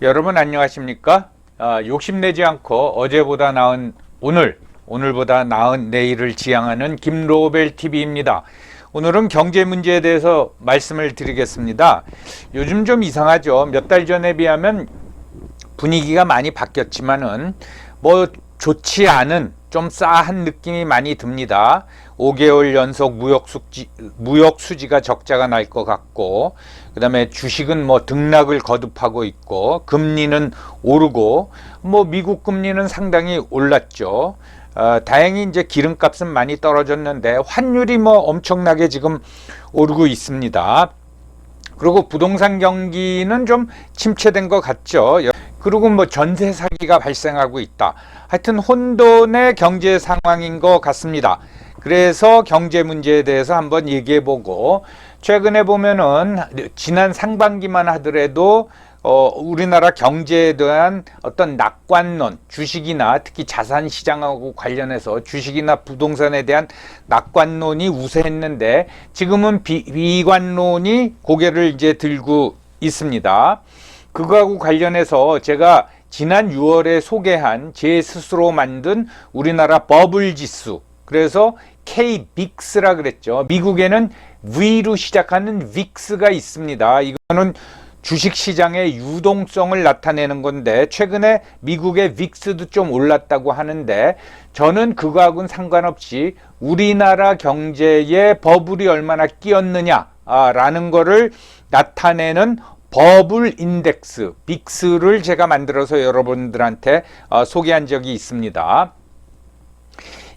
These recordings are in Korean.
여러분 안녕하십니까? 욕심내지 않고 어제보다 나은 오늘, 오늘보다 나은 내일을 지향하는 김로벨TV입니다. 오늘은 경제 문제에 대해서 말씀을 드리겠습니다. 요즘 좀 이상하죠. 몇 달 전에 비하면 분위기가 많이 바뀌었지만은 뭐 좋지 않은 좀 싸한 느낌이 많이 듭니다. 5개월 연속 무역 수지가 적자가 날 것 같고, 그 다음에 주식은 뭐 등락을 거듭하고 있고, 금리는 오르고, 뭐 미국 금리는 상당히 올랐죠. 다행히 이제 기름값은 많이 떨어졌는데 환율이 뭐 엄청나게 지금 오르고 있습니다. 그리고 부동산 경기는 좀 침체된 것 같죠. 그리고 뭐 전세 사기가 발생하고 있다. 하여튼 혼돈의 경제 상황인 것 같습니다. 그래서 경제 문제에 대해서 한번 얘기해 보고, 최근에 보면은 지난 상반기만 하더라도 우리나라 경제에 대한 어떤 낙관론, 주식이나 특히 자산 시장하고 관련해서 주식이나 부동산에 대한 낙관론이 우세했는데, 지금은 비관론이 고개를 이제 들고 있습니다. 그거하고 관련해서 제가 지난 6월에 소개한 제 스스로 만든 우리나라 버블 지수, 그래서 KBICS라 그랬죠. 미국에는 V로 시작하는 VIX가 있습니다. 이거는 주식시장의 유동성을 나타내는 건데, 최근에 미국의 VIX도 좀 올랐다고 하는데, 저는 그거하고는 상관없이 우리나라 경제에 버블이 얼마나 끼었느냐라는 거를 나타내는 버블 인덱스, 빅스를 제가 만들어서 여러분들한테 소개한 적이 있습니다.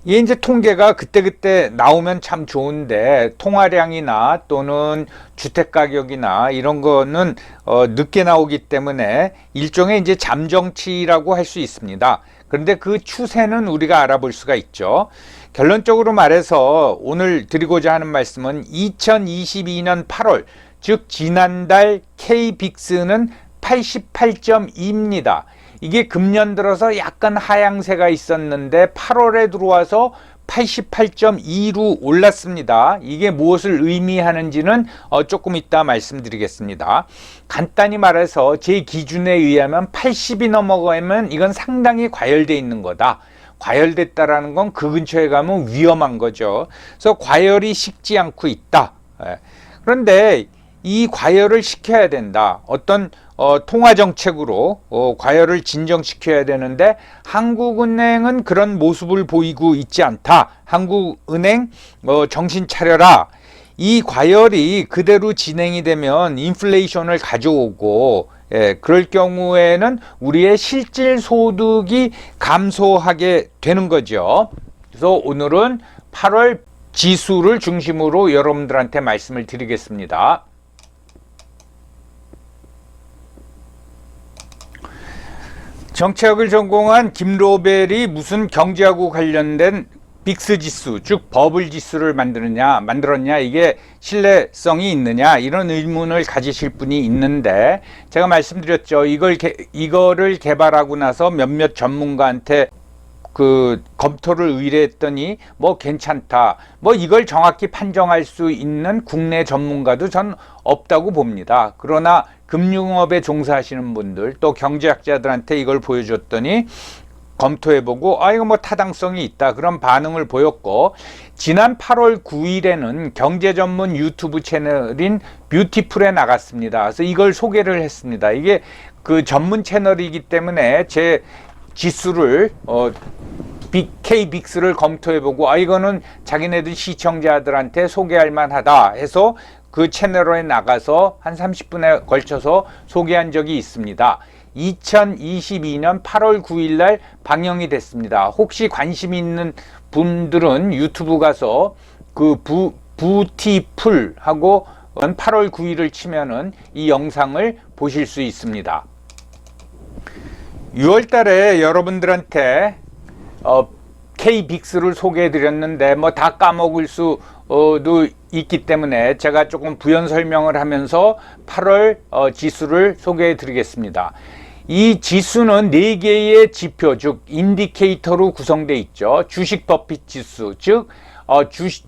이게 이제 통계가 그때그때 나오면 참 좋은데, 통화량이나 또는 주택가격이나 이런 거는 늦게 나오기 때문에 일종의 이제 잠정치라고 할 수 있습니다. 그런데 그 추세는 우리가 알아볼 수가 있죠. 결론적으로 말해서 오늘 드리고자 하는 말씀은 2022년 8월, 즉 지난달 KBICS는 88.2입니다. 이게 금년 들어서 약간 하향세가 있었는데 8월에 들어와서 88.2로 올랐습니다. 이게 무엇을 의미하는지는 조금 이따 말씀드리겠습니다. 간단히 말해서 제 기준에 의하면 80이 넘어가면 이건 상당히 과열돼 있는 거다. 과열됐다라는 건 그 근처에 가면 위험한 거죠. 그래서 과열이 식지 않고 있다. 그런데 이 과열을 시켜야 된다. 어떤 통화정책으로 과열을 진정시켜야 되는데, 한국은행은 그런 모습을 보이고 있지 않다. 한국은행 정신 차려라. 이 과열이 그대로 진행이 되면 인플레이션을 가져오고, 그럴 경우에는 우리의 실질 소득이 감소하게 되는 거죠. 그래서 오늘은 8월 지수를 중심으로 여러분들한테 말씀을 드리겠습니다. 정치학을 전공한 김로벨이 무슨 경제하고 관련된 빅스 지수, 즉 버블 지수를 만들었냐, 이게 신뢰성이 있느냐, 이런 의문을 가지실 분이 있는데, 제가 말씀드렸죠. 이거를 개발하고 나서 몇몇 전문가한테 검토를 의뢰했더니 뭐 괜찮다, 뭐 이걸 정확히 판정할 수 있는 국내 전문가도 전 없다고 봅니다. 그러나 금융업에 종사하시는 분들, 또 경제학자들한테 이걸 보여줬더니 검토해보고 이거 뭐 타당성이 있다, 그런 반응을 보였고, 지난 8월 9일에는 경제 전문 유튜브 채널인 뷰티풀에 나갔습니다. 그래서 이걸 소개를 했습니다. 이게 그 전문 채널이기 때문에 제 지수를 KBICS를 검토해보고 이거는 자기네들 시청자들한테 소개할 만하다 해서 그 채널에 나가서 한 30분에 걸쳐서 소개한 적이 있습니다. 2022년 8월 9일 날 방영이 됐습니다. 혹시 관심 있는 분들은 유튜브 가서 그 뷰티풀하고 8월 9일을 치면은 이 영상을 보실 수 있습니다. 6월 달에 여러분들한테 KBICS를 소개해 드렸는데 뭐 다 까먹을 수도 있기 때문에 제가 조금 부연 설명을 하면서 8월 지수를 소개해 드리겠습니다. 이 지수는 4개의 지표, 즉 인디케이터로 구성되어 있죠. 주식 버핏 지수, 즉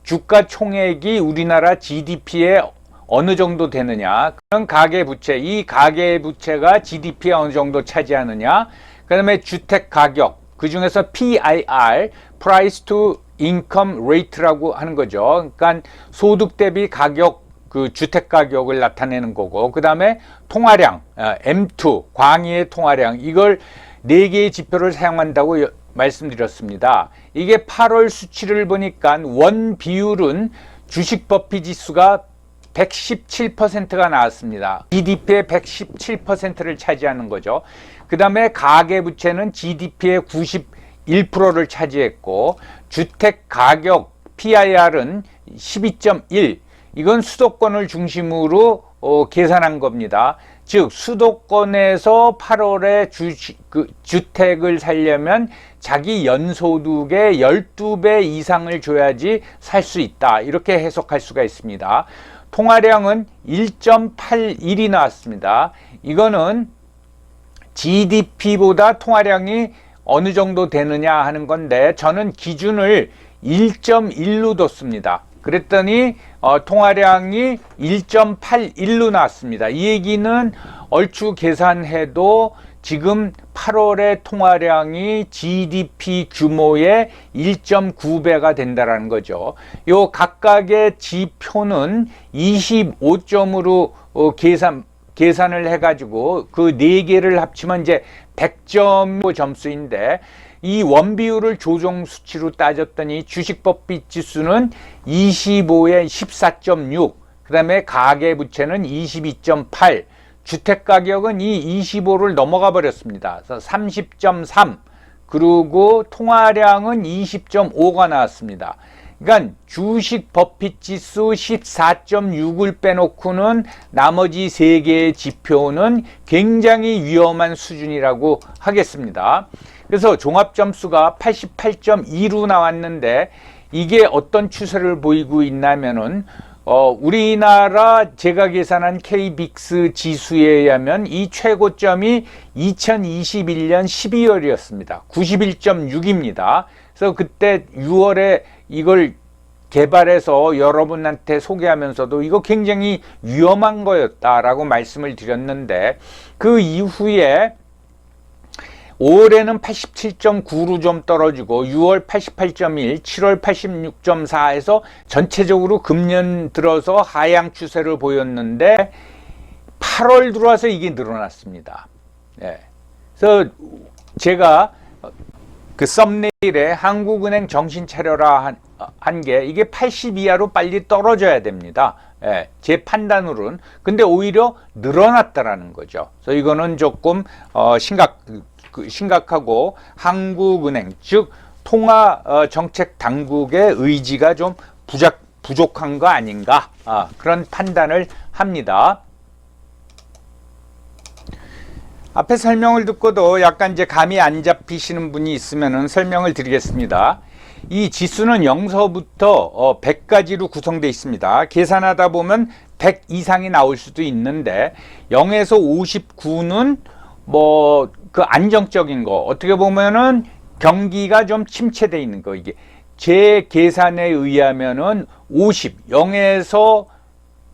주가 총액이 우리나라 GDP의 어느 정도 되느냐, 그런 가계부채, 이 가계부채가 GDP에 어느 정도 차지하느냐, 그 다음에 주택가격, 그 중에서 PIR, Price to Income Rate라고 하는 거죠. 그러니까 소득 대비 가격, 그 주택가격을 나타내는 거고, 그 다음에 통화량, M2, 광의의 통화량, 이걸 4개의 지표를 사용한다고 말씀드렸습니다. 이게 8월 수치를 보니까 원 비율은 주식 버피 지수가 117%가 나왔습니다. GDP의 117%를 차지하는 거죠. 그 다음에 가계부채는 GDP의 91%를 차지했고, 주택가격 PIR은 12.1, 이건 수도권을 중심으로 계산한 겁니다. 즉 수도권에서 8월에 주택을 살려면 자기 연소득의 12배 이상을 줘야지 살 수 있다, 이렇게 해석할 수가 있습니다. 통화량은 1.81이 나왔습니다. 이거는 GDP보다 통화량이 어느 정도 되느냐 하는 건데, 저는 기준을 1.1로 뒀습니다. 그랬더니 통화량이 1.81로 나왔습니다. 이 얘기는 얼추 계산해도 지금 8월의 통화량이 GDP 규모의 1.9배가 된다는 거죠. 요 각각의 지표는 25점으로 계산을 해가지고 그 4개를 합치면 이제 100점 점수인데, 이 원비율을 조정 수치로 따졌더니 주식버피 지수는 25에 14.6, 그 다음에 가계부채는 22.8, 주택가격은 이 25를 넘어가 버렸습니다. 그래서 30.3, 그리고 통화량은 20.5가 나왔습니다. 그러니까 주식 버피 지수 14.6을 빼놓고는 나머지 3개의 지표는 굉장히 위험한 수준이라고 하겠습니다. 그래서 종합점수가 88.2로 나왔는데, 이게 어떤 추세를 보이고 있냐면은 우리나라 제가 계산한 KBIX 지수에 의하면 이 최고점이 2021년 12월이었습니다. 91.6입니다. 그래서 그때 6월에 이걸 개발해서 여러분한테 소개하면서도 이거 굉장히 위험한 거였다라고 말씀을 드렸는데, 그 이후에 5월에는 87.9로 좀 떨어지고 6월 88.1, 7월 86.4에서 전체적으로 금년 들어서 하향 추세를 보였는데, 8월 들어와서 이게 늘어났습니다. 네. 그래서 제가 그 썸네일에 한국은행 정신 차려라 한 게, 이게 80 이하로 빨리 떨어져야 됩니다. 예, 제 판단으로는. 근데 오히려 늘어났다라는 거죠. 그래서 이거는 조금 심각하고, 한국은행, 즉 통화 정책 당국의 의지가 좀 부족한 거 아닌가, 그런 판단을 합니다. 앞에 설명을 듣고도 약간 이제 감이 안 잡히시는 분이 있으면은 설명을 드리겠습니다. 이 지수는 0서부터 100까지로 구성되어 있습니다. 계산하다 보면 100 이상이 나올 수도 있는데, 0에서 59는 뭐 그 안정적인 거, 어떻게 보면은 경기가 좀 침체되어 있는 거, 이게 제 계산에 의하면은 50, 0에서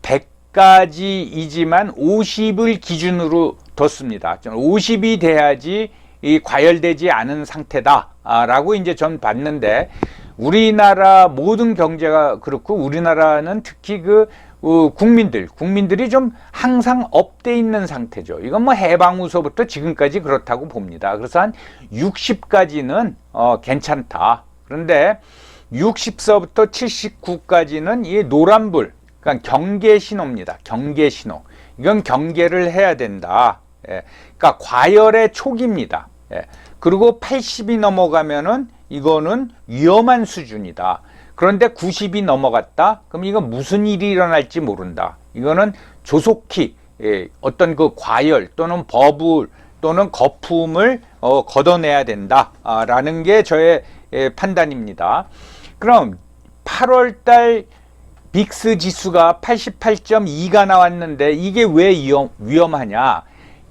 100까지이지만 50을 기준으로 뒀습니다. 50이 돼야지 이 과열되지 않은 상태다라고 이제 전 봤는데, 우리나라 모든 경제가 그렇고, 우리나라는 특히 국민들이 좀 항상 업돼 있는 상태죠. 이건 뭐 해방 후서부터 지금까지 그렇다고 봅니다. 그래서 한 60까지는 괜찮다. 그런데 60서부터 79까지는 이 노란불, 그러니까 경계 신호입니다. 경계 신호. 이건 경계를 해야 된다. 예. 그러니까 과열의 초기입니다. 예. 그리고 80이 넘어가면은 이거는 위험한 수준이다. 그런데 90이 넘어갔다? 그럼 이건 무슨 일이 일어날지 모른다. 이거는 조속히 어떤 그 과열 또는 버블 또는 거품을 걷어내야 된다라는 게 저의 판단입니다. 그럼 8월달 빅스 지수가 88.2가 나왔는데, 이게 왜 위험하냐?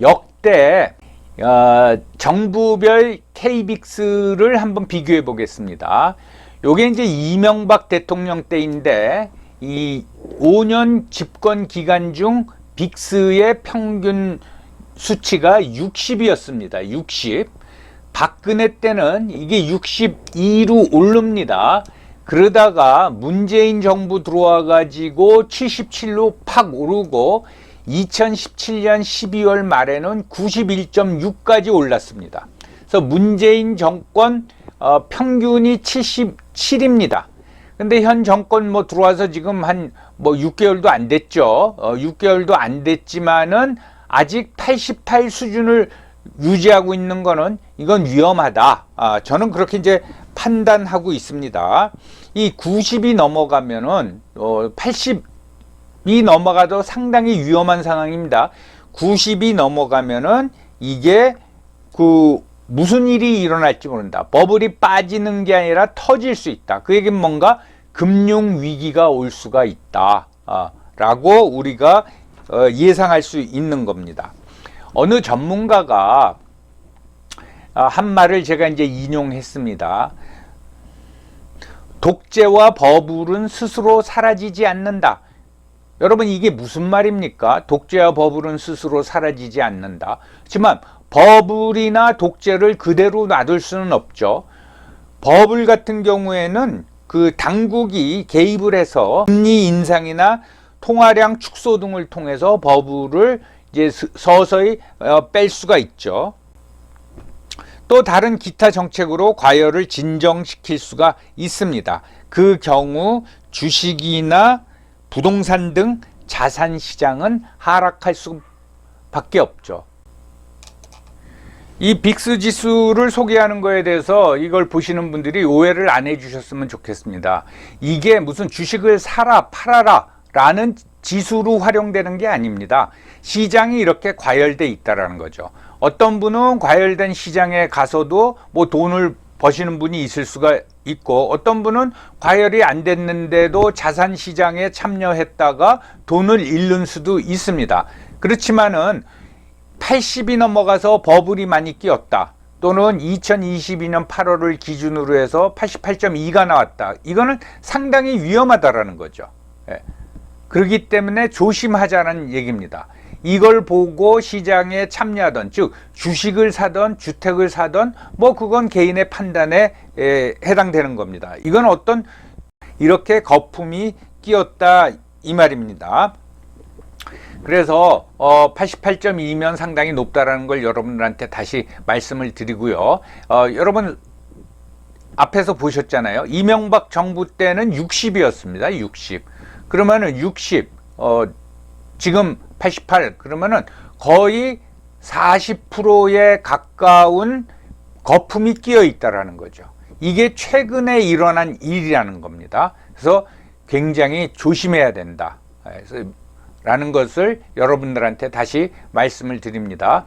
역대 정부별 KBIX를 한번 비교해 보겠습니다. 요게 이제 이명박 대통령 때인데, 이 5년 집권 기간 중 빅스의 평균 수치가 60이었습니다. 60. 박근혜 때는 이게 62로 오릅니다. 그러다가 문재인 정부 들어와 가지고 77로 팍 오르고 2017년 12월 말에는 91.6까지 올랐습니다. 그래서 문재인 정권 평균이 77입니다. 근데 현 정권 들어와서 지금 한 6개월도 안 됐죠. 6개월도 안 됐지만은 아직 88 수준을 유지하고 있는 거는 이건 위험하다. 저는 그렇게 이제 판단하고 있습니다. 이 90이 넘어가면은 80이 넘어가도 상당히 위험한 상황입니다. 90이 넘어가면은 이게 무슨 일이 일어날지 모른다. 버블이 빠지는 게 아니라 터질 수 있다. 그 얘기는 뭔가 금융 위기가 올 수가 있다. 라고 우리가 예상할 수 있는 겁니다. 어느 전문가가 한 말을 제가 이제 인용했습니다. 독재와 버블은 스스로 사라지지 않는다. 여러분, 이게 무슨 말입니까? 독재와 버블은 스스로 사라지지 않는다. 하지만 버블이나 독재를 그대로 놔둘 수는 없죠. 버블 같은 경우에는 그 당국이 개입을 해서 금리 인상이나 통화량 축소 등을 통해서 버블을 이제 서서히 뺄 수가 있죠. 또 다른 기타 정책으로 과열을 진정시킬 수가 있습니다. 그 경우 주식이나 부동산 등 자산 시장은 하락할 수밖에 없죠. 이 빅스 지수를 소개하는 거에 대해서 이걸 보시는 분들이 오해를 안 해주셨으면 좋겠습니다. 이게 무슨 주식을 사라 팔아라 라는 지수로 활용되는 게 아닙니다. 시장이 이렇게 과열돼 있다라는 거죠. 어떤 분은 과열된 시장에 가서도 돈을 버시는 분이 있을 수가 있고, 어떤 분은 과열이 안 됐는데도 자산 시장에 참여했다가 돈을 잃는 수도 있습니다. 그렇지만은 80이 넘어가서 버블이 많이 끼었다, 또는 2022년 8월을 기준으로 해서 88.2가 나왔다. 이거는 상당히 위험하다라는 거죠. 그렇기 때문에 조심하자는 얘기입니다. 이걸 보고 시장에 참여하던, 즉 주식을 사던 주택을 사던 그건 개인의 판단에 해당되는 겁니다. 이건 어떤 이렇게 거품이 끼었다 이 말입니다. 그래서 88.2면 상당히 높다라는 걸 여러분들한테 다시 말씀을 드리고요. 여러분 앞에서 보셨잖아요. 이명박 정부 때는 60이었습니다. 60. 그러면은 60, 지금 88, 그러면은 거의 40%에 가까운 거품이 끼어 있다라는 거죠. 이게 최근에 일어난 일이라는 겁니다. 그래서 굉장히 조심해야 된다. 라는 것을 여러분들한테 다시 말씀을 드립니다.